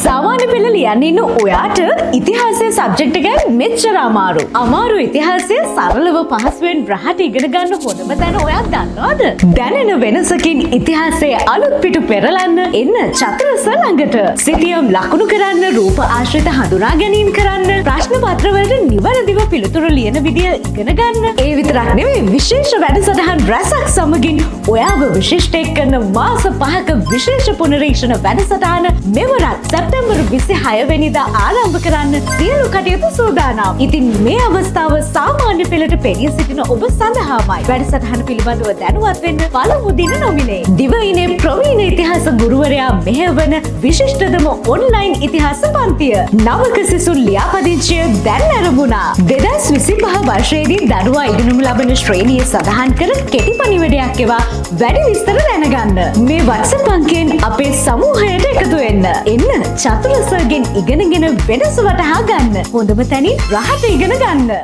සාමාන්‍ය පෙළ ලියන්න ඉන්න ඔයාට ඉතිහාසය සබ්ජෙක්ට් එක මෙච්චර අමාරු. අමාරු ඉතිහාසය සරලව පහසුවෙන් රහට ඉගෙන ගන්න හොඳම තැන ඔයා දන්නවද? දැනෙන වෙනසකින් ඉතිහාසයේ අලුත් පිටු පෙරලන්න එන්න චතුරස ළඟට. සිතියම් ලකුණු කරන්න, රූප ආශ්‍රිත හඳුනා ගැනීම කරන්න, ප්‍රශ්න පත්‍ර වලට නිවැරදිව පිළිතුරු ලියන විදිය ඉගෙන ගන්න. ඒ විතරක් නෙවෙයි විශේෂ වැඩසටහන් රැසක් සමගින් ඔයාව විශිෂ්ට කරන මාස 5ක විශේෂ පුනරීක්ෂණ වැඩසටහන මෙවරත් සැප්තැම්බර් 26 වෙනිදා ආරම්භ කරන්න සියලු කටයුතු සූදානම්. ඉතින් මේ අවස්ථාව සාමාන්‍ය පෙළට පෙනී සිටින ඔබ සඳහාමයි. වැඩසටහන පිළිබඳව දැනුවත් වෙන්න පළමු දින නොමිලේ. දිවයිනේ ප්‍රවීණ ඉතිහාස ගුරුවරයා මෙහෙවන විශිෂ්ටතම ඔන්ලයින් ඉතිහාස පන්තිය. නවක සිසුන් ලියාපදිංචිය දැන් ආරම්භුණා. 2025 වර්ෂයේදී දරුවා ඉගෙනුම ලබන ශ්‍රේණිය සඳහන් කර කෙටි පණිවිඩයක් එවා වැඩි විස්තර දැනගන්න. මේ WhatsApp අංකයෙන් අපේ සමූහයට එකතු වෙන්න. එන්න චතුරසර්ගෙන් ඉගෙනගෙන වෙනස වටහා ගන්න. හොඳම තැනින් රහට ඉගෙන ගන්න.